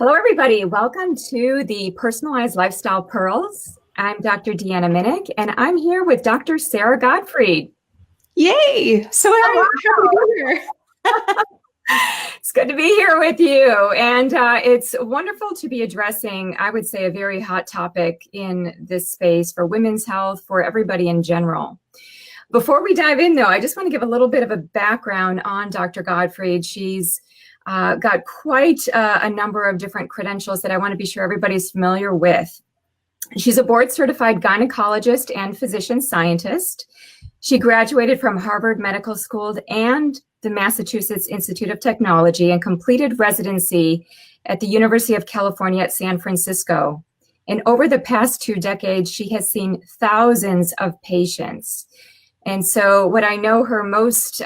Hello, everybody. Welcome to the Personalized Lifestyle Pearls. I'm Dr. Deanna Minich, and I'm here with Dr. Sara Gottfried. Yay! So happy to be here. It's good to be here with you. And it's wonderful to be addressing, I would say, a very hot topic in this space for women's health, for everybody in general. Before we dive in, though, I just want to give a little bit of a background on Dr. Gottfried. She's got quite a number of different credentials that I want to be sure everybody's familiar with. She's a board-certified gynecologist and physician scientist. She graduated from Harvard Medical School and the Massachusetts Institute of Technology and completed residency at the University of California at San Francisco. And over the past 2 decades, she has seen thousands of patients. And so what I know her most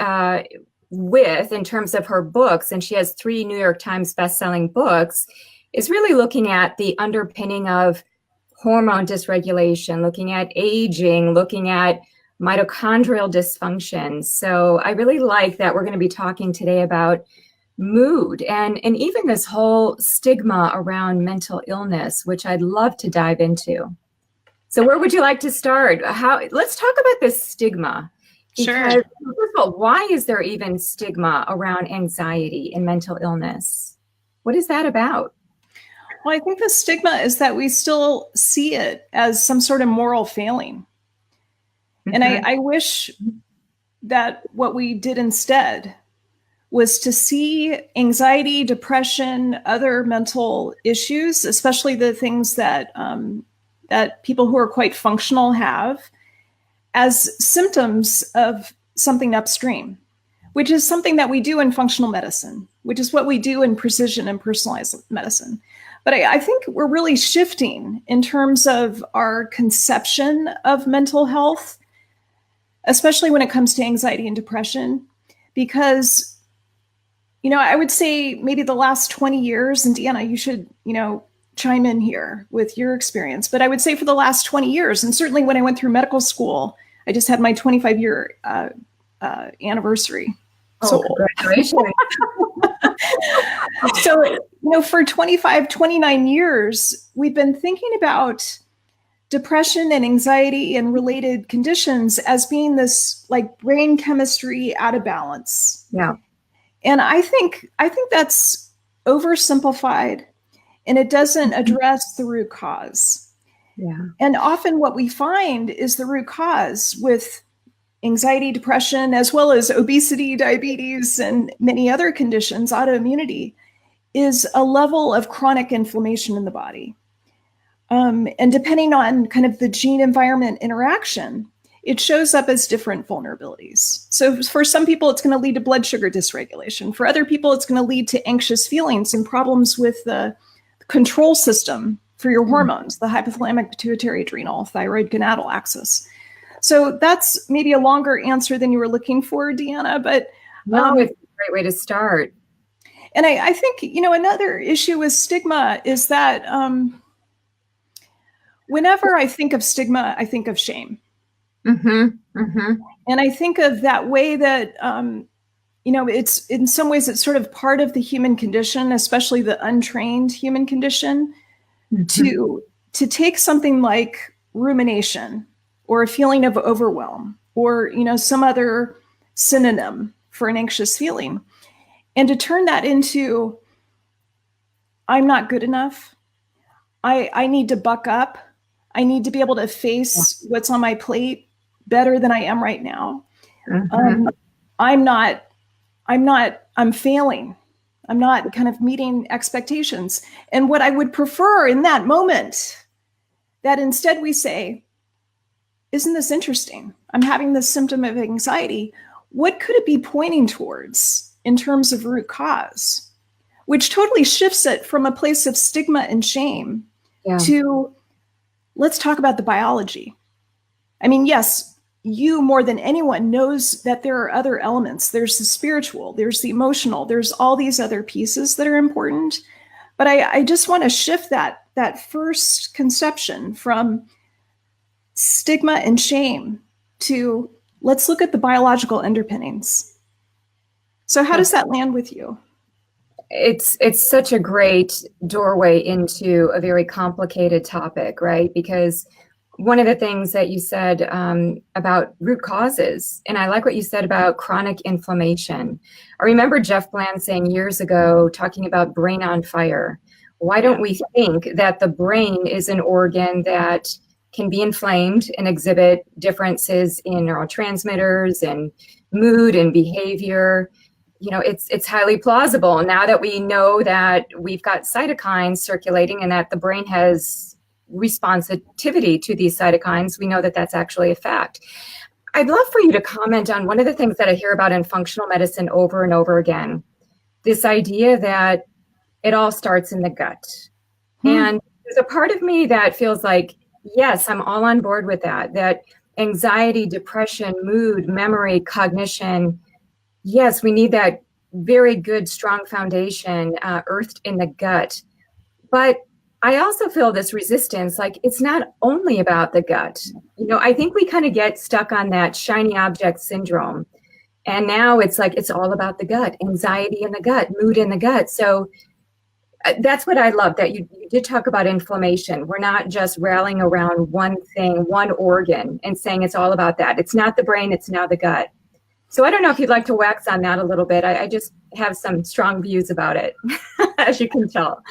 with in terms of her books, and she has 3 New York Times bestselling books, is really looking at the underpinning of hormone dysregulation, looking at aging, looking at mitochondrial dysfunction. So I really like that we're going to be talking today about mood and even this whole stigma around mental illness, which I'd love to dive into. So where would you like to start? Let's talk about this stigma. Sure. Because, first of all, why is there even stigma around anxiety and mental illness? What is that about? Well, I think the stigma is that we still see it as some sort of moral failing. Mm-hmm. And I wish that what we did instead was to see anxiety, depression, other mental issues, especially the things that that people who are quite functional have, as symptoms of something upstream, which is something that we do in functional medicine, which is what we do in precision and personalized medicine. But I think we're really shifting in terms of our conception of mental health, especially when it comes to anxiety and depression, because, I would say maybe the last 20 years, and Deanna, you should, chime in here with your experience, but I would say for the last 20 years, and certainly when I went through medical school, I just had my 25-year anniversary. Oh, so, congratulations. So, for 25, 29 years, we've been thinking about depression and anxiety and related conditions as being this like brain chemistry out of balance. Yeah. And I think that's oversimplified, and it doesn't address the root cause. Yeah. And often what we find is the root cause with anxiety, depression, as well as obesity, diabetes, and many other conditions, autoimmunity, is a level of chronic inflammation in the body. And depending on kind of the gene environment interaction, it shows up as different vulnerabilities. So for some people, it's going to lead to blood sugar dysregulation. For other people, it's going to lead to anxious feelings and problems with the control system for your hormones, the hypothalamic pituitary adrenal thyroid gonadal axis. So that's maybe a longer answer than you were looking for, Deanna, but no, it's a great way to start. And I think, another issue with stigma is that whenever I think of stigma, I think of shame. Mm-hmm. Mm-hmm. And I think of that way that, it's in some ways it's sort of part of the human condition, especially the untrained human condition, mm-hmm. to take something like rumination or a feeling of overwhelm or, some other synonym for an anxious feeling, and to turn that into, I'm not good enough. I need to buck up. I need to be able to face what's on my plate better than I am right now. Mm-hmm. I'm failing. I'm not kind of meeting expectations. And what I would prefer in that moment, that instead we say, isn't this interesting? I'm having this symptom of anxiety. What could it be pointing towards in terms of root cause? Which totally shifts it from a place of stigma and shame to, let's talk about the biology. I mean, yes, you more than anyone knows that there are other elements. There's the spiritual, there's the emotional, there's all these other pieces that are important. But I just want to shift that first conception from stigma and shame to, let's look at the biological underpinnings. So how does that land with you? it's such a great doorway into a very complicated topic, right? Because one of the things that you said about root causes, and I like what you said about chronic inflammation. I remember Jeff Bland saying years ago, talking about brain on fire. Why don't we think that the brain is an organ that can be inflamed and exhibit differences in neurotransmitters and mood and behavior? You know, it's highly plausible now that we know that we've got cytokines circulating and that the brain has responsivity to these cytokines. We know that that's actually a fact. I'd love for you to comment on one of the things that I hear about in functional medicine over and over again, this idea that it all starts in the gut. And there's a part of me that feels like, yes, I'm all on board with that anxiety, depression, mood, memory, cognition, yes, we need that very good, strong foundation earthed in the gut. But I also feel this resistance, like it's not only about the gut. You know, I think we kind of get stuck on that shiny object syndrome. And now it's like, it's all about the gut, anxiety in the gut, mood in the gut. So that's what I love, that you did talk about inflammation. We're not just rallying around one thing, one organ, and saying it's all about that. It's not the brain, it's now the gut. So I don't know if you'd like to wax on that a little bit. I just have some strong views about it, as you can tell.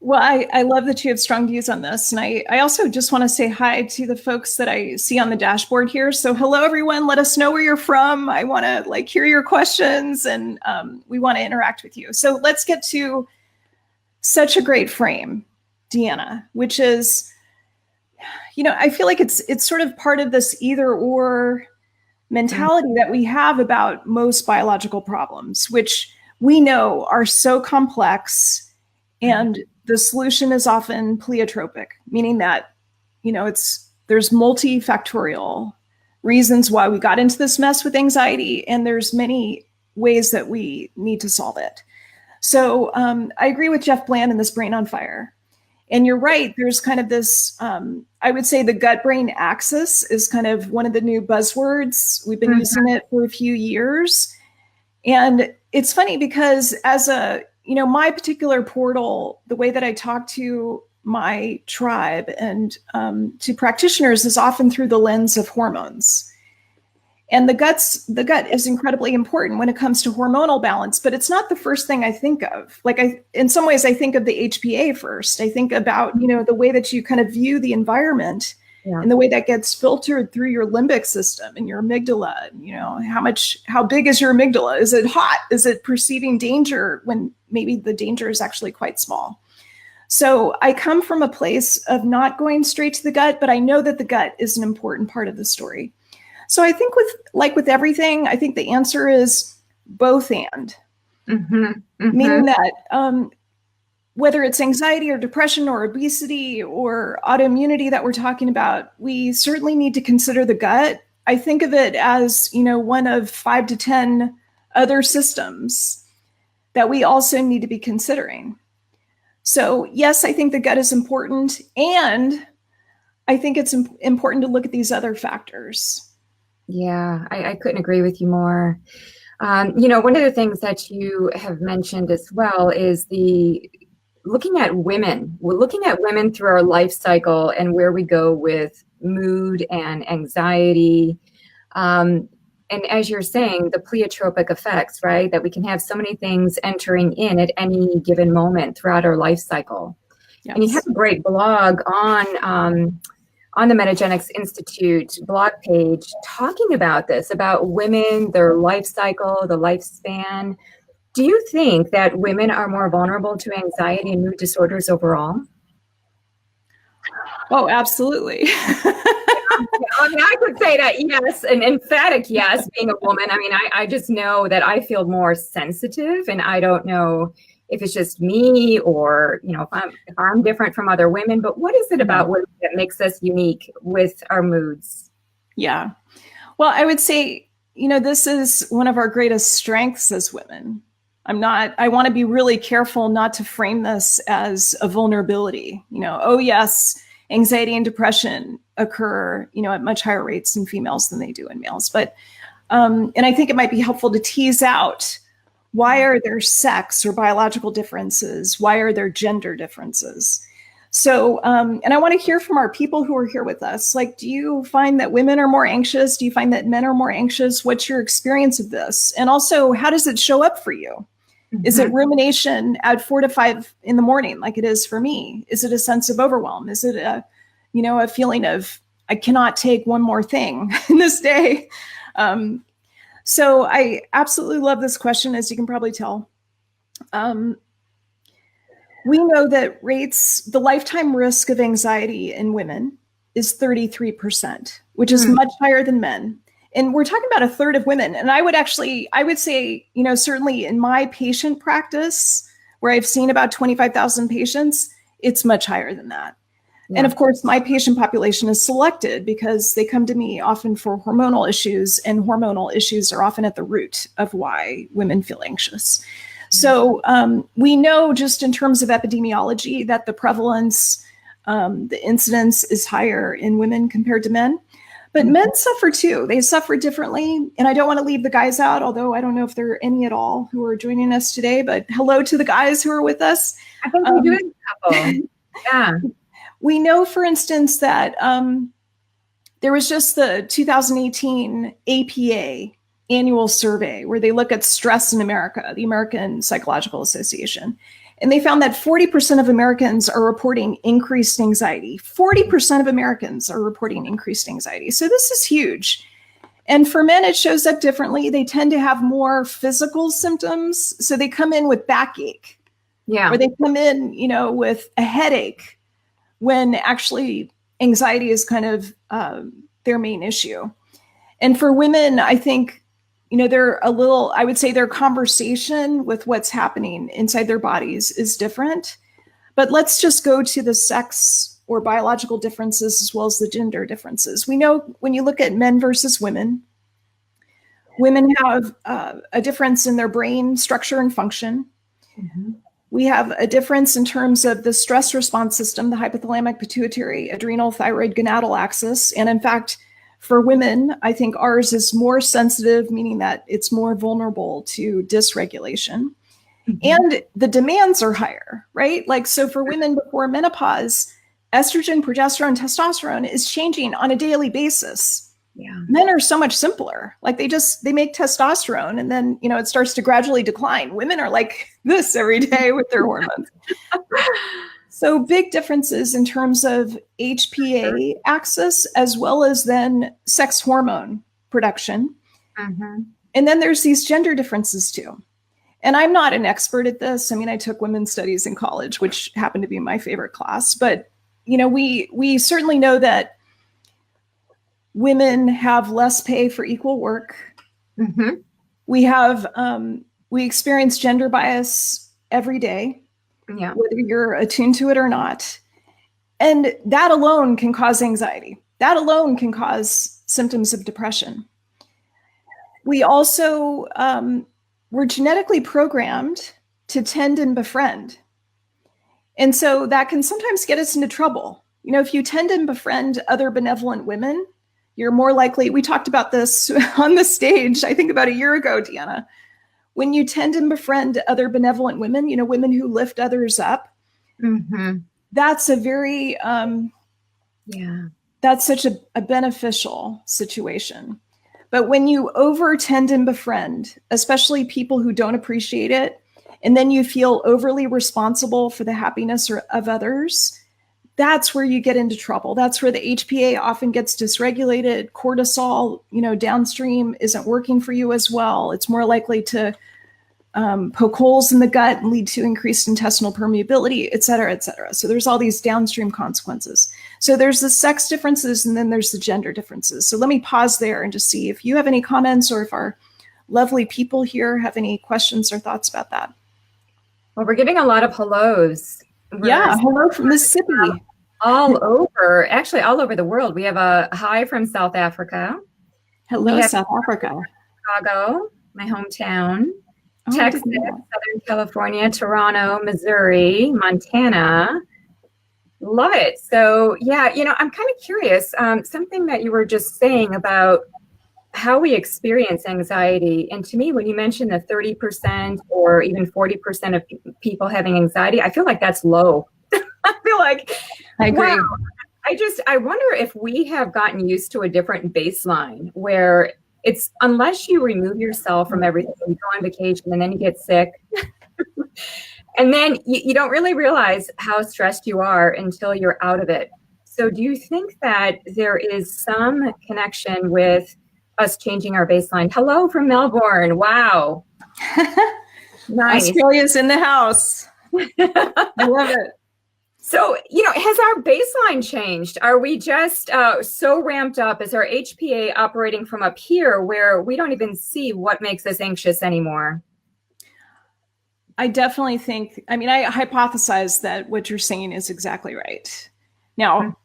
Well, I love that you have strong views on this. And I also just want to say hi to the folks that I see on the dashboard here. So hello, everyone. Let us know where you're from. I want to hear your questions, and we want to interact with you. So let's get to such a great frame, Deanna, which is, I feel like it's sort of part of this either or mentality that we have about most biological problems, which we know are so complex, and the solution is often pleiotropic, meaning that, there's multifactorial reasons why we got into this mess with anxiety, and there's many ways that we need to solve it. So I agree with Jeff Bland in this brain on fire. And you're right, there's kind of this, I would say the gut-brain axis is kind of one of the new buzzwords. We've been using it for a few years. And it's funny because as my particular portal, the way that I talk to my tribe and to practitioners is often through the lens of hormones. And the gut is incredibly important when it comes to hormonal balance, but it's not the first thing I think of. In some ways, I think of the HPA first. I think about, the way that you kind of view the environment and the way that gets filtered through your limbic system and your amygdala. How big is your amygdala? Is it hot? Is it perceiving danger when maybe the danger is actually quite small? So I come from a place of not going straight to the gut, but I know that the gut is an important part of the story. So I think with everything, I think the answer is both and. Meaning that whether it's anxiety or depression or obesity or autoimmunity that we're talking about, we certainly need to consider the gut. I think of it as, one of 5 to 10 other systems that we also need to be considering. So yes, I think the gut is important, and I think it's important to look at these other factors. Yeah, I couldn't agree with you more. One of the things that you have mentioned as well is looking at women. We're looking at women through our life cycle and where we go with mood and anxiety. And as you're saying, the pleiotropic effects, right? That we can have so many things entering in at any given moment throughout our life cycle. Yes. And you have a great blog on the Metagenics Institute blog page talking about this, about women, their life cycle, the lifespan. Do you think that women are more vulnerable to anxiety and mood disorders overall? Oh, absolutely. I could say that yes, an emphatic yes, being a woman. I just know that I feel more sensitive, and I don't know if it's just me or, if I'm different from other women, but what is it about women that makes us unique with our moods? Yeah. Well, I would say, this is one of our greatest strengths as women. I want to be really careful not to frame this as a vulnerability. Oh yes, anxiety and depression occur, at much higher rates in females than they do in males. But, and I think it might be helpful to tease out Why are there sex or biological differences? Why are there gender differences? So, and I want to hear from our people who are here with us. Like, do you find that women are more anxious? Do you find that men are more anxious? What's your experience of this? And also, how does it show up for you? Is it rumination at 4 to 5 in the morning, like it is for me? Is it a sense of overwhelm? Is it a feeling of, I cannot take one more thing in this day? So I absolutely love this question, as you can probably tell. We know that the lifetime risk of anxiety in women is 33%, which is much higher than men. And we're talking about a third of women. And I would say, certainly in my patient practice, where I've seen about 25,000 patients, it's much higher than that. Yeah. And of course, my patient population is selected because they come to me often for hormonal issues, and hormonal issues are often at the root of why women feel anxious. So we know, just in terms of epidemiology, that the prevalence, the incidence is higher in women compared to men. But men suffer too. They suffer differently. And I don't want to leave the guys out, although I don't know if there are any at all who are joining us today. But hello to the guys who are with us. I think we do have a couple. Yeah. We know, for instance, that there was just the 2018 APA annual survey where they look at stress in America, the American Psychological Association. And they found that 40% of Americans are reporting increased anxiety. 40% of Americans are reporting increased anxiety. So this is huge. And for men, it shows up differently. They tend to have more physical symptoms. So they come in with backache. Yeah. Or they come in, with a headache, when actually anxiety is kind of their main issue. And for women, I think, I would say their conversation with what's happening inside their bodies is different. But let's just go to the sex or biological differences as well as the gender differences. We know when you look at men versus women have a difference in their brain structure and function. Mm-hmm. We have a difference in terms of the stress response system, the hypothalamic, pituitary, adrenal, thyroid, gonadal axis. And in fact, for women, I think ours is more sensitive, meaning that it's more vulnerable to dysregulation. Mm-hmm. And the demands are higher, right? Like, so for women before menopause, estrogen, progesterone, testosterone is changing on a daily basis. Yeah. Men are so much simpler. Like they make testosterone and then, it starts to gradually decline. Women are like this every day with their hormones. So big differences in terms of HPA axis, as well as then sex hormone production. Mm-hmm. And then there's these gender differences too. And I'm not an expert at this. I mean, I took women's studies in college, which happened to be my favorite class. But, we certainly know that women have less pay for equal work. Mm-hmm. We experience gender bias every day. Yeah. Whether you're attuned to it or not. And that alone can cause anxiety. That alone can cause symptoms of depression. We also, we're genetically programmed to tend and befriend. And so that can sometimes get us into trouble. If you tend and befriend other benevolent women, you're more likely, we talked about this on the stage, I think about a year ago, Deanna. When you tend and befriend other benevolent women, women who lift others up, mm-hmm. That's a very, that's such a beneficial situation. But when you over tend and befriend, especially people who don't appreciate it, and then you feel overly responsible for the happiness of others, that's where you get into trouble. That's where the HPA often gets dysregulated. Cortisol, downstream isn't working for you as well. It's more likely to poke holes in the gut and lead to increased intestinal permeability, et cetera, et cetera. So there's all these downstream consequences. So there's the sex differences and then there's the gender differences. So let me pause there and just see if you have any comments or if our lovely people here have any questions or thoughts about that. Well, we're getting a lot of hellos. Hello from Mississippi. All over the world. We have a hi from South Africa. Hello, South Africa. Chicago, my hometown. Texas, Southern California, Toronto, Missouri, Montana. Love it. So, I'm kind of curious. Something that you were just saying about how we experience anxiety. And to me, when you mention the 30% or even 40% of people having anxiety, I feel like that's low. I feel like, I agree. wow. I wonder if we have gotten used to a different baseline where it's, unless you remove yourself from everything, you go on vacation and then you get sick. And then you don't really realize how stressed you are until you're out of it. So do you think that there is some connection with us changing our baseline? Hello from Melbourne. Wow. Nice. Australia's in the house. I love it. So, has our baseline changed? Are we just so ramped up? Is our HPA operating from up here where we don't even see what makes us anxious anymore? I definitely think, I hypothesize that what you're saying is exactly right. Now,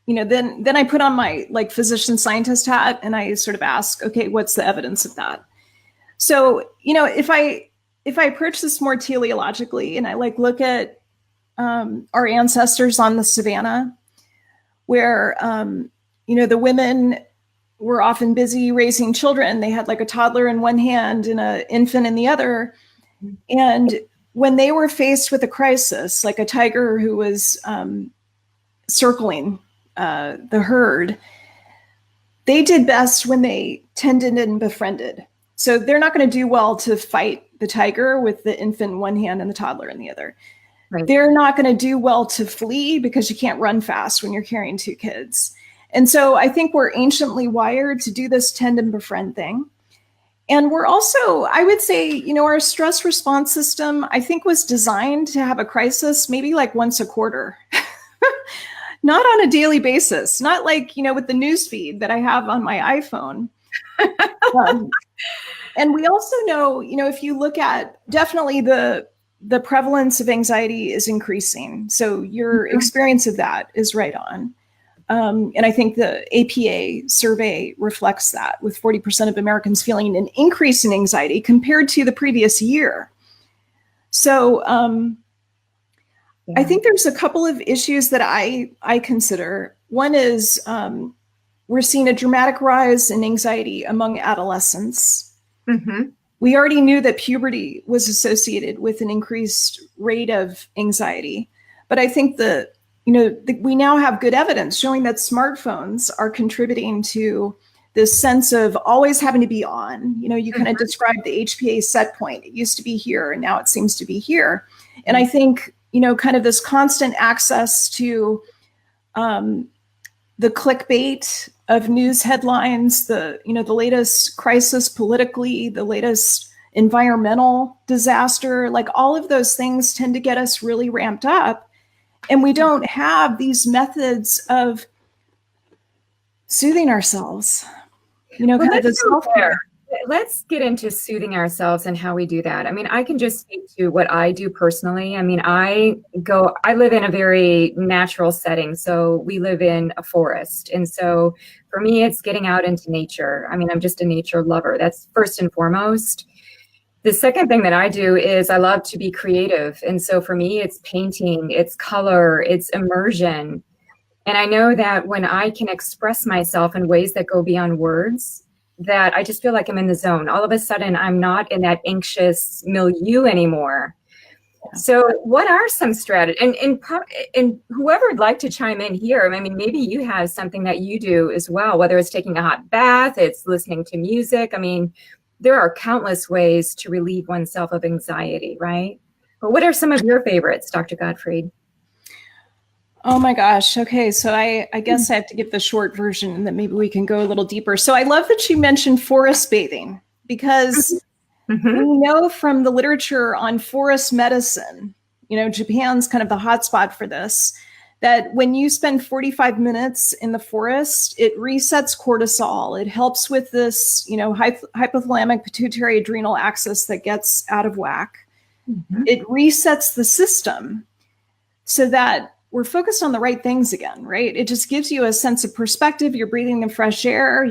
then I put on my physician scientist hat and I sort of ask, okay, what's the evidence of that? So, if I approach this more teleologically and I look at our ancestors on the savannah, where, the women were often busy raising children. They had a toddler in one hand and an infant in the other. And when they were faced with a crisis, like a tiger who was circling the herd, they did best when they tended and befriended. So they're not going to do well to fight the tiger with the infant in one hand and the toddler in the other. Right. They're not going to do well to flee because you can't run fast when you're carrying two kids. And so I think we're anciently wired to do this tend and befriend thing. And we're also, I would say, our stress response system, I think, was designed to have a crisis maybe once a quarter, not on a daily basis, not with the news feed that I have on my iPhone. And we also know, if you look at definitely the prevalence of anxiety is increasing. So your experience of that is right on. And I think the APA survey reflects that, with 40% of Americans feeling an increase in anxiety compared to the previous year. So I think there's a couple of issues that I consider. One is we're seeing a dramatic rise in anxiety among adolescents. Mm-hmm. We already knew that puberty was associated with an increased rate of anxiety, but I think we now have good evidence showing that smartphones are contributing to this sense of always having to be on. You kind of described the HPA set point. It used to be here, and now it seems to be here. And I think, kind of this constant access to the clickbait of news headlines, the latest crisis politically, the latest environmental disaster, all of those things tend to get us really ramped up. And we don't have these methods of soothing ourselves, kind of the self-care. Let's get into soothing ourselves and how we do that. I can just speak to what I do personally. I live in a very natural setting. So we live in a forest. And so for me, it's getting out into nature. I'm just a nature lover. That's first and foremost. The second thing that I do is I love to be creative. And so for me, it's painting, it's color, it's immersion. And I know that when I can express myself in ways that go beyond words, that I just feel like I'm in the zone. All of a sudden, I'm not in that anxious milieu anymore. Yeah. So what are some strategies? And whoever would like to chime in here, maybe you have something that you do as well, whether it's taking a hot bath, it's listening to music. There are countless ways to relieve oneself of anxiety, right? But what are some of your favorites, Dr. Gottfried? Oh my gosh. Okay. So I guess I have to give the short version and then maybe we can go a little deeper. So I love that you mentioned forest bathing because we know from the literature on forest medicine, Japan's kind of the hotspot for this, that when you spend 45 minutes in the forest, it resets cortisol. It helps with this, hypothalamic pituitary adrenal axis that gets out of whack. Mm-hmm. It resets the system so that we're focused on the right things again, right? It just gives you a sense of perspective. You're breathing the fresh air.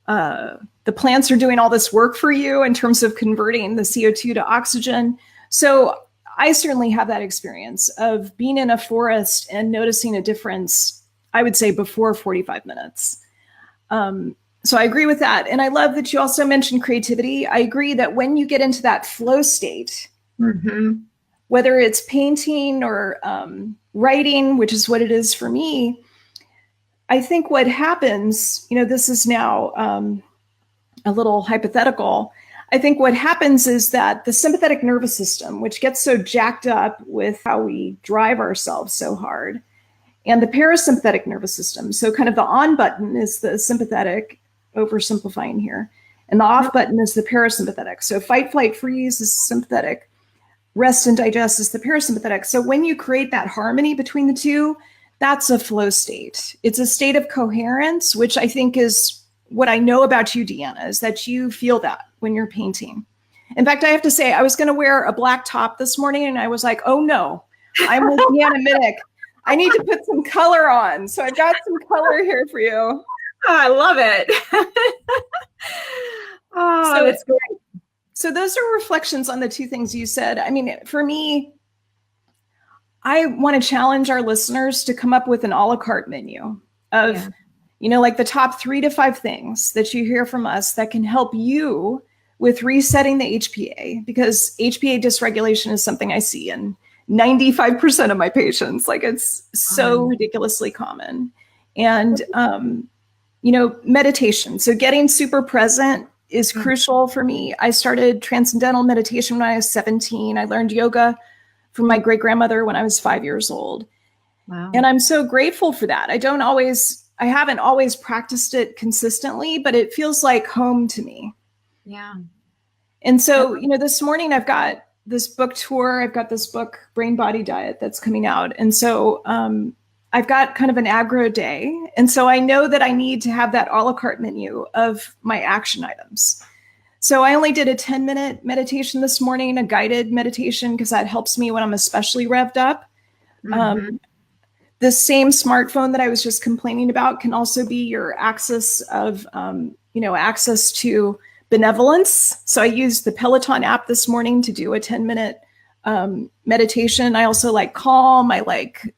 The plants are doing all this work for you in terms of converting the CO2 to oxygen. So I certainly have that experience of being in a forest and noticing a difference, I would say before 45 minutes. So I agree with that. And I love that you also mentioned creativity. I agree that when you get into that flow state, whether it's painting or writing, which is what it is for me, I think what happens, this is now a little hypothetical. I think what happens is that the sympathetic nervous system, which gets so jacked up with how we drive ourselves so hard, and the parasympathetic nervous system, so kind of the on button is the sympathetic, oversimplifying here, and the off button is the parasympathetic. So fight, flight, freeze is sympathetic, rest and digest is the parasympathetic. So when you create that harmony between the two, that's a flow state. It's a state of coherence, which I think is what I know about you, Deanna, is that you feel that when you're painting. In fact, I have to say, I was going to wear a black top this morning, and I was like, oh no, I'm with Deanna Minich. I need to put some color on. So I've got some color here for you. Oh, I love it. Oh, that's great. So those are reflections on the two things you said. I mean, for me, I want to challenge our listeners to come up with an a la carte menu of, like the top 3 to 5 things that you hear from us that can help you with resetting the HPA, because HPA dysregulation is something I see in 95% of my patients. Like, it's so ridiculously common. And, meditation. So getting super present is crucial for me. I started transcendental meditation when I was 17. I learned yoga from my great-grandmother when I was 5 years old. Wow. And I'm so grateful for that. I haven't always practiced it consistently, but it feels like home to me. Yeah. And so, this morning I've got this book tour. I've got this book, Brain Body Diet, that's coming out. And so I've got kind of an aggro day. And so I know that I need to have that a la carte menu of my action items. So I only did a 10-minute meditation this morning, a guided meditation, because that helps me when I'm especially revved up. The same smartphone that I was just complaining about can also be your axis of, access to benevolence. So I used the Peloton app this morning to do a 10-minute meditation. I also like Calm. I like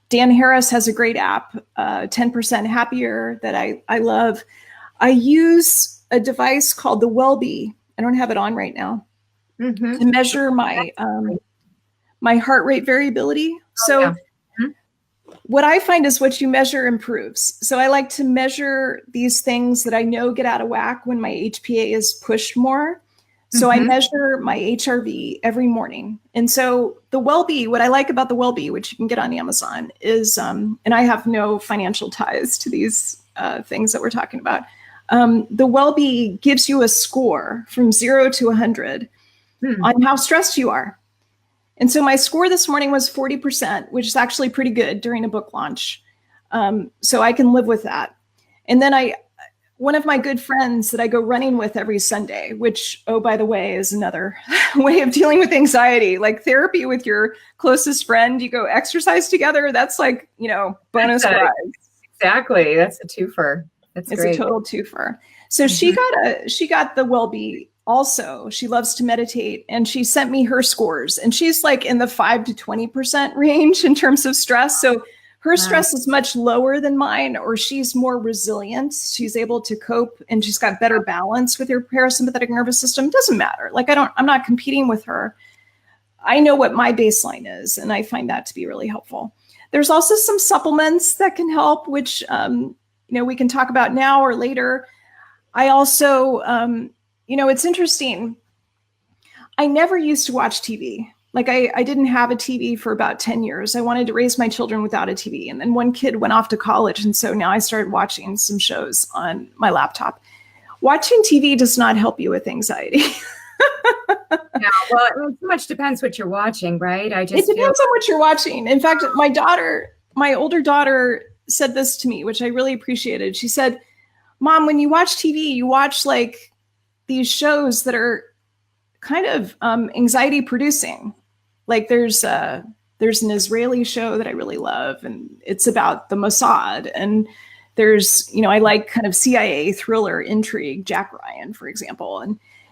Dan Harris has a great app, 10% Happier, that I love. I use a device called the Wellbe. I don't have it on right now, to measure my my heart rate variability. What I find is what you measure improves. So I like to measure these things that I know get out of whack when my HPA is pushed more. So I measure my HRV every morning. And so the Wellbe, what I like about the Wellbe, which you can get on Amazon, is, and I have no financial ties to these things that we're talking about. The Wellbe gives you a score from 0 to 100 on how stressed you are. And so my score this morning was 40%, which is actually pretty good during a book launch. So I can live with that. And then one of my good friends that I go running with every Sunday, which, oh, by the way, is another way of dealing with anxiety, like therapy with your closest friend, you go exercise together. That's like, bonus prize. Exactly. That's a twofer. It's great. A total twofer. So she got the Wellbe. Also, she loves to meditate, and she sent me her scores, and she's like in the 5 to 20% range in terms of stress. So her stress is much lower than mine, or she's more resilient. She's able to cope, and she's got better balance with her parasympathetic nervous system. It doesn't matter. Like, I'm not competing with her. I know what my baseline is, and I find that to be really helpful. There's also some supplements that can help, which, we can talk about now or later. I also, it's interesting. I never used to watch TV. Like, I didn't have a TV for about 10 years. I wanted to raise my children without a TV. And then one kid went off to college. And so now I started watching some shows on my laptop. Watching TV does not help you with anxiety. Yeah, well, it much depends what you're watching, right? It depends on what you're watching. In fact, my older daughter said this to me, which I really appreciated. She said, Mom, when you watch TV, you watch like these shows that are kind of anxiety producing. Like there's an Israeli show that I really love, and it's about the Mossad. And there's, I like kind of CIA thriller intrigue, Jack Ryan, for example.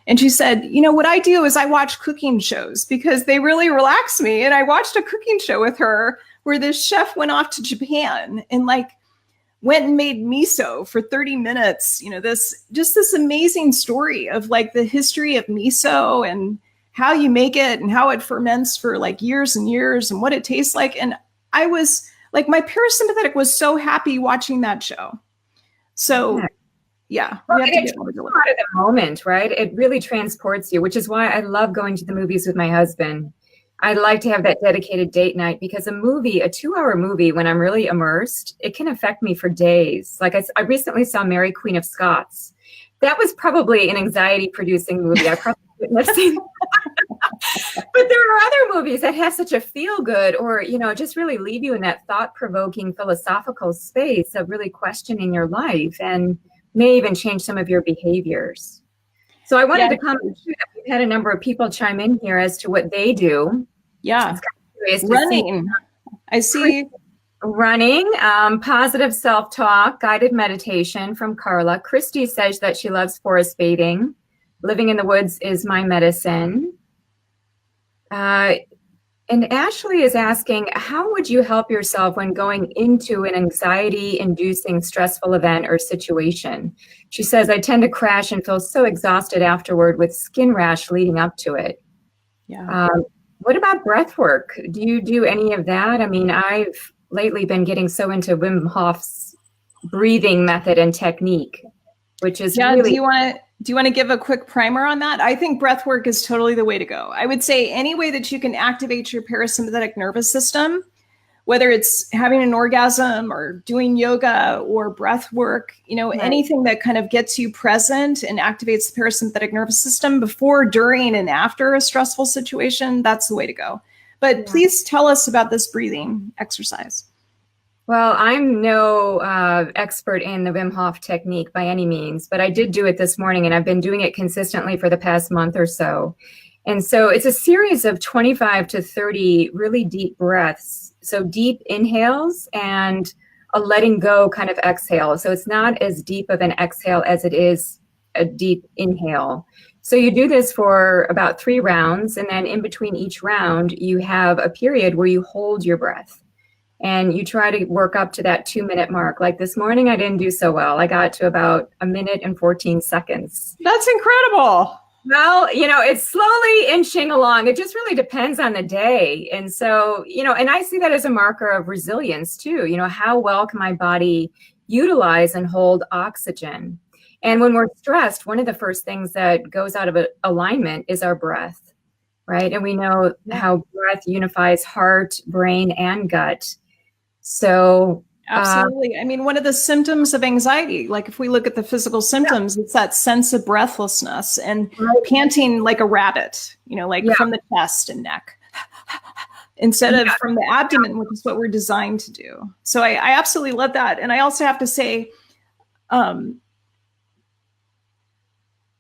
And she said, what I do is I watch cooking shows because they really relax me. And I watched a cooking show with her where this chef went off to Japan, and like went and made miso for 30 minutes. This amazing story of like the history of miso and how you make it and how it ferments for like years and years and what it tastes like. And I was like, my parasympathetic was so happy watching that show. So yeah, well, we have to get out of the moment, right? It really transports you, which is why I love going to the movies with my husband. I like to have that dedicated date night because a 2-hour movie, when I'm really immersed, it can affect me for days. Like I recently saw Mary, Queen of Scots. That was probably an anxiety-producing movie. I probably wouldn't have seen but there are other movies that have such a feel-good or, just really leave you in that thought-provoking philosophical space of really questioning your life and may even change some of your behaviors. So I wanted to comment too that we've had a number of people chime in here as to what they do. Yeah. Running. I see. Running, positive self-talk, guided meditation from Carla. Christy says that she loves forest bathing. Living in the woods is my medicine. And Ashley is asking, how would you help yourself when going into an anxiety-inducing stressful event or situation? She says, I tend to crash and feel so exhausted afterward with skin rash leading up to it. Yeah. What about breath work? Do you do any of that? I mean, I've lately been getting so into Wim Hof's breathing method and technique, which is really... Do you want to give a quick primer on that? I think breath work is totally the way to go. I would say any way that you can activate your parasympathetic nervous system, whether it's having an orgasm or doing yoga or breath work, anything that kind of gets you present and activates the parasympathetic nervous system before, during, and after a stressful situation, that's the way to go. But please tell us about this breathing exercise. Well, I'm no expert in the Wim Hof technique by any means, but I did do it this morning and I've been doing it consistently for the past month or so. And so it's a series of 25 to 30 really deep breaths. So deep inhales and a letting go kind of exhale. So it's not as deep of an exhale as it is a deep inhale. So you do this for about 3 rounds. And then in between each round, you have a period where you hold your breath. And you try to work up to that 2-minute mark. Like this morning, I didn't do so well. I got to about 1 minute and 14 seconds. That's incredible. Well, it's slowly inching along. It just really depends on the day. And so, and I see that as a marker of resilience too. How well can my body utilize and hold oxygen? And when we're stressed, one of the first things that goes out of alignment is our breath, right? And we know how breath unifies heart, brain, and gut. So absolutely. I mean, one of the symptoms of anxiety, like if we look at the physical symptoms, it's that sense of breathlessness and panting like a rabbit, from the chest and neck instead of from the abdomen, which is what we're designed to do. So I absolutely love that. And I also have to say,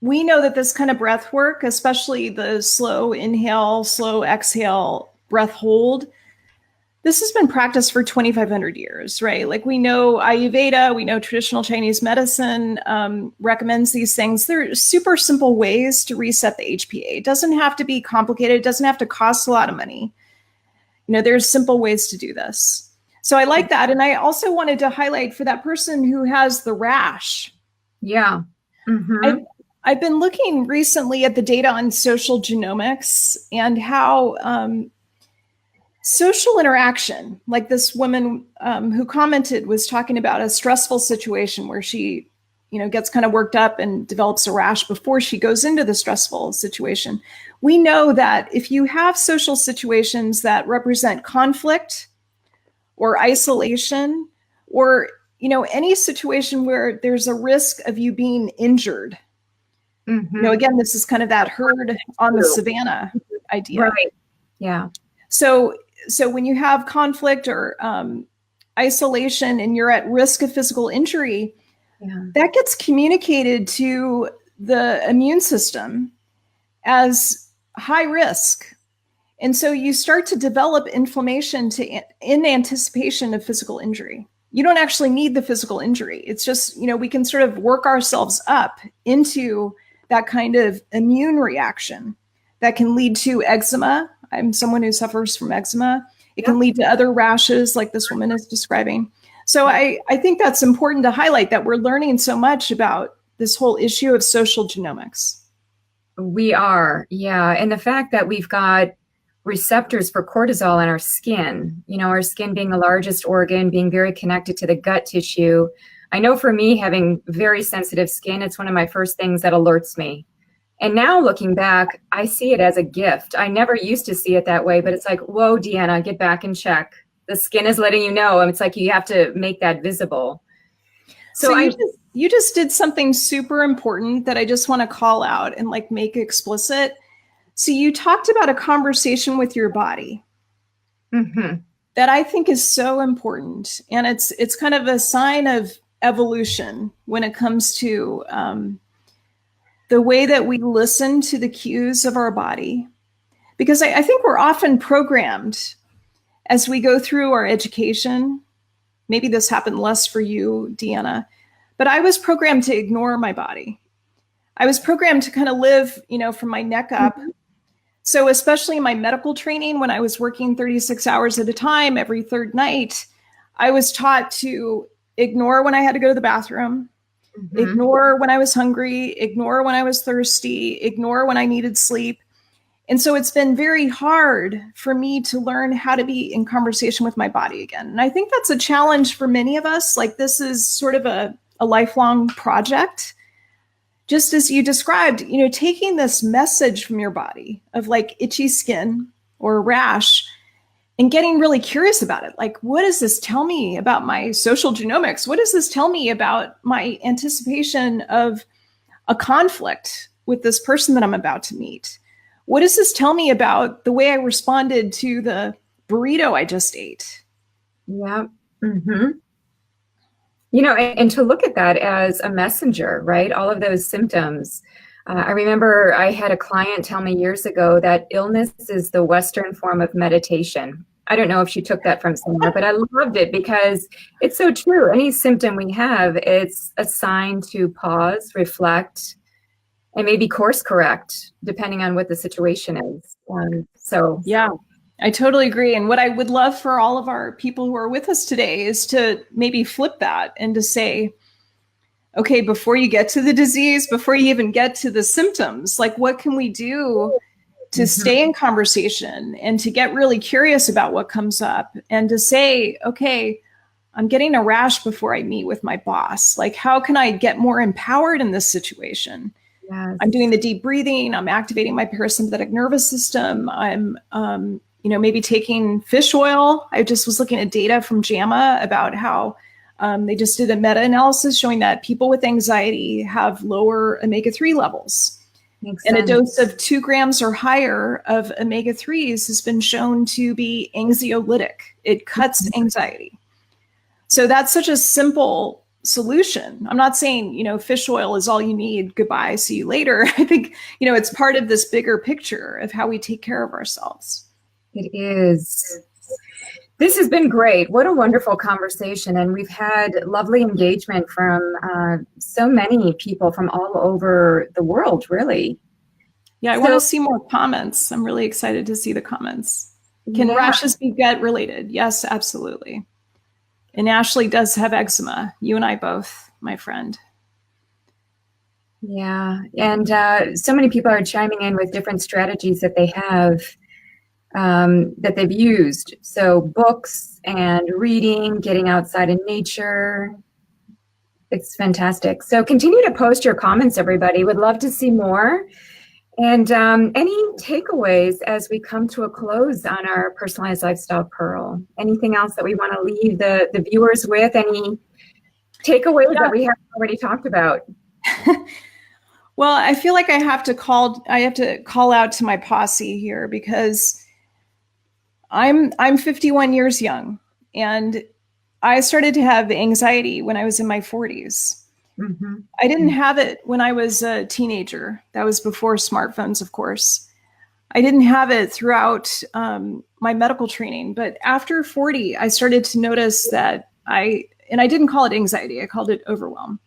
we know that this kind of breath work, especially the slow inhale, slow exhale, breath hold, this has been practiced for 2,500 years, right? Like we know Ayurveda, we know traditional Chinese medicine recommends these things. They're super simple ways to reset the HPA. It doesn't have to be complicated. It doesn't have to cost a lot of money. There's simple ways to do this. So I like that. And I also wanted to highlight for that person who has the rash. Yeah. Mm-hmm. I've been looking recently at the data on social genomics and how social interaction, like this woman who commented was talking about a stressful situation where she, gets kind of worked up and develops a rash before she goes into the stressful situation. We know that if you have social situations that represent conflict or isolation or, any situation where there's a risk of you being injured, again, this is kind of that herd on the savannah idea. Right. Yeah. So when you have conflict or isolation and you're at risk of physical injury, that gets communicated to the immune system as high risk. And so you start to develop inflammation in anticipation of physical injury. You don't actually need the physical injury. It's just, we can sort of work ourselves up into that kind of immune reaction that can lead to eczema. I'm someone who suffers from eczema. It can lead to other rashes like this woman is describing. So I think that's important to highlight, that we're learning so much about this whole issue of social genomics. We are, yeah. And the fact that we've got receptors for cortisol in our skin, our skin being the largest organ, being very connected to the gut tissue. I know for me, having very sensitive skin, it's one of my first things that alerts me. And now looking back, I see it as a gift. I never used to see it that way, but it's like, whoa, Deanna, get back and check. The skin is letting you know. And it's like you have to make that visible. So you just did something super important that I just want to call out and like make explicit. So you talked about a conversation with your body that I think is so important. And it's kind of a sign of evolution when it comes to the way that we listen to the cues of our body. Because I think we're often programmed as we go through our education. Maybe this happened less for you, Deanna, but I was programmed to ignore my body. I was programmed to kind of live, from my neck up. So especially in my medical training, when I was working 36 hours at a time every third night, I was taught to ignore when I had to go to the bathroom, ignore when I was hungry, ignore when I was thirsty, ignore when I needed sleep. And so it's been very hard for me to learn how to be in conversation with my body again. And I think that's a challenge for many of us. Like, this is sort of a lifelong project. Just as you described, taking this message from your body of like itchy skin or a rash and getting really curious about it. Like, what does this tell me about my social genomics? What does this tell me about my anticipation of a conflict with this person that I'm about to meet? What does this tell me about the way I responded to the burrito I just ate? Yeah. And to look at that as a messenger, right? All of those symptoms. I remember I had a client tell me years ago that illness is the Western form of meditation. I don't know if she took that from somewhere, but I loved it because it's so true. Any symptom we have, it's a sign to pause, reflect, and maybe course correct, depending on what the situation is. Yeah, I totally agree. And what I would love for all of our people who are with us today is to maybe flip that and to say, okay, before you get to the disease, before you even get to the symptoms, like, what can we do to stay in conversation and to get really curious about what comes up and to say, okay, I'm getting a rash before I meet with my boss. Like, how can I get more empowered in this situation? Yes. I'm doing the deep breathing. I'm activating my parasympathetic nervous system. I'm, maybe taking fish oil. I just was looking at data from JAMA about how they just did a meta-analysis showing that people with anxiety have lower omega-3 levels. Makes and sense. A dose of 2 grams or higher of omega-3s has been shown to be anxiolytic. It cuts anxiety. So that's such a simple solution. I'm not saying, fish oil is all you need. Goodbye, see you later. I think, it's part of this bigger picture of how we take care of ourselves. It is. This has been great. What a wonderful conversation. And we've had lovely engagement from so many people from all over the world, really. Yeah, I want to see more comments. I'm really excited to see the comments. Can rashes be gut related? Yes, absolutely. And Ashley does have eczema. You and I both, my friend. Yeah. And so many people are chiming in with different strategies that they have. That they've used. So books and reading, getting outside in nature. It's fantastic. So continue to post your comments, everybody. Would love to see more. And any takeaways as we come to a close on our personalized lifestyle Pearl? Anything else that we want to leave the viewers with? Any takeaways that we haven't already talked about? Well, I feel like I have to call out to my posse here because I'm 51 years young, and I started to have anxiety when I was in my 40s. I didn't have it when I was a teenager. That was before smartphones, of course. I didn't have it throughout my medical training, but after 40, I started to notice that I didn't call it anxiety, I called it overwhelm.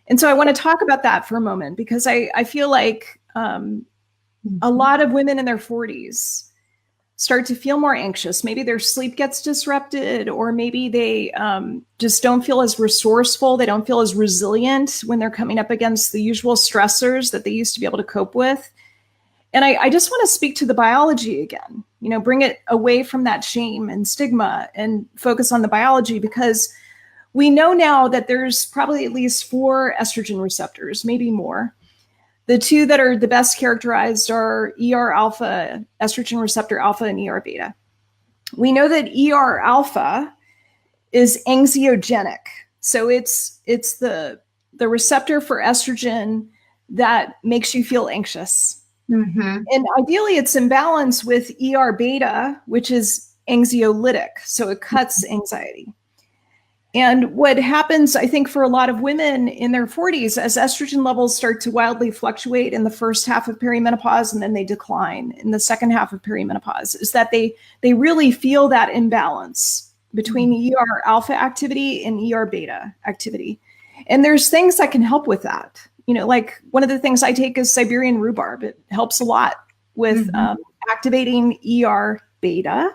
And so I want to talk about that for a moment because I feel like a lot of women in their 40s start to feel more anxious. Maybe their sleep gets disrupted, or maybe they just don't feel as resourceful. They don't feel as resilient when they're coming up against the usual stressors that they used to be able to cope with. And I just want to speak to the biology again, bring it away from that shame and stigma and focus on the biology, because we know now that there's probably at least 4 estrogen receptors, maybe more. The 2 that are the best characterized are ER alpha, estrogen receptor alpha, and ER beta. We know that ER alpha is anxiogenic. So it's the receptor for estrogen that makes you feel anxious. Mm-hmm. And ideally, it's in balance with ER beta, which is anxiolytic. So it cuts anxiety. And what happens, I think, for a lot of women in their 40s, as estrogen levels start to wildly fluctuate in the first half of perimenopause, and then they decline in the second half of perimenopause, is that they really feel that imbalance between ER alpha activity and ER beta activity. And there's things that can help with that. Like one of the things I take is Siberian rhubarb. It helps a lot with activating ER beta,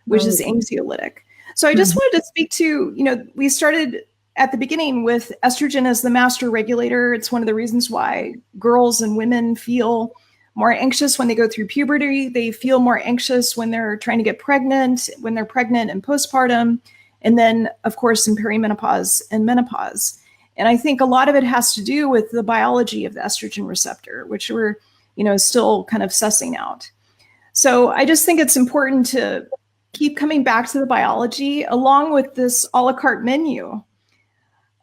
which is anxiolytic. So I just wanted to speak to, we started at the beginning with estrogen as the master regulator. It's one of the reasons why girls and women feel more anxious when they go through puberty. They feel more anxious when they're trying to get pregnant, when they're pregnant and postpartum, and then, of course, in perimenopause and menopause. And I think a lot of it has to do with the biology of the estrogen receptor, which we're, still kind of sussing out. So I just think it's important to keep coming back to the biology, along with this a la carte menu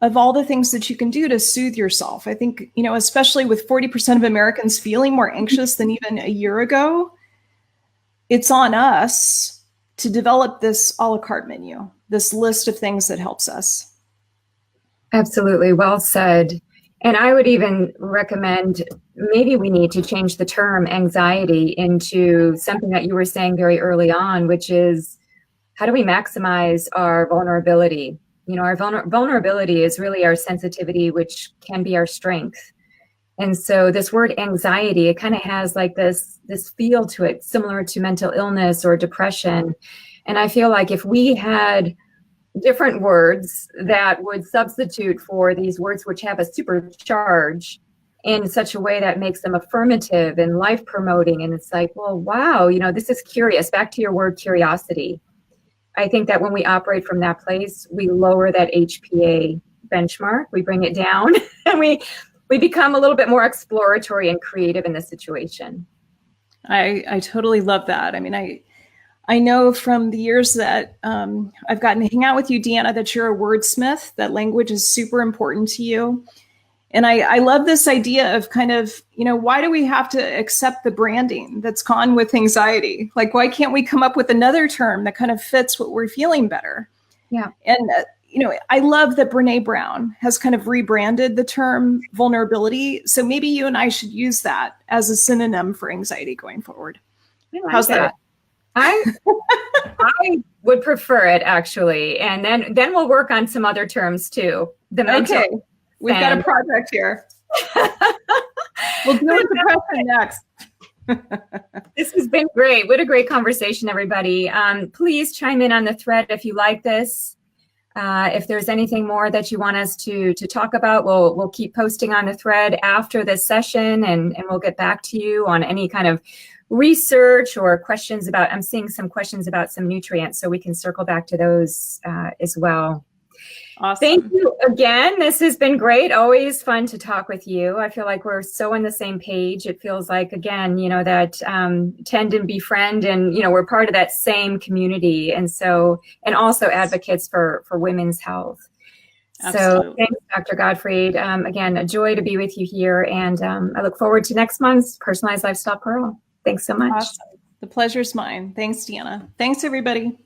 of all the things that you can do to soothe yourself. I think, especially with 40% of Americans feeling more anxious than even a year ago, it's on us to develop this a la carte menu, this list of things that helps us. Absolutely. Well said. And I would even recommend maybe we need to change the term anxiety into something that you were saying very early on, which is how do we maximize our vulnerability? Our vulnerability is really our sensitivity, which can be our strength. And so this word anxiety, it kind of has like this feel to it, similar to mental illness or depression. And I feel like if we had different words that would substitute for these words which have a supercharge in such a way that makes them affirmative and life promoting. And it's like, well, wow, this is curious. Back to your word curiosity. I think that when we operate from that place, we lower that HPA benchmark, we bring it down, and we become a little bit more exploratory and creative in the situation. I totally love that. I mean, I know from the years that I've gotten to hang out with you, Deanna, that you're a wordsmith, that language is super important to you. And I love this idea of kind of, why do we have to accept the branding that's gone with anxiety? Like, why can't we come up with another term that kind of fits what we're feeling better? Yeah. And, I love that Brene Brown has kind of rebranded the term vulnerability. So maybe you and I should use that as a synonym for anxiety going forward. How's that? I would prefer it, actually. And then we'll work on some other terms too. Okay. We've got a project here. We'll deal with depression next. This has been great. What a great conversation, everybody. Please chime in on the thread if you like this. If there's anything more that you want us to talk about, we'll keep posting on the thread after this session, and we'll get back to you on any kind of research or questions about, I'm seeing some questions about some nutrients, so we can circle back to those as well. Awesome. Thank you again. This has been great. Always fun to talk with you. I feel like we're so on the same page. It feels like, again, that tend and befriend, and, we're part of that same community. And so, and also advocates for women's health. Absolutely. So thanks, Dr. Gottfried. Again, a joy to be with you here. And I look forward to next month's Personalized Lifestyle Pearl. Thanks so much. Awesome. The pleasure's mine. Thanks, Deanna. Thanks, everybody.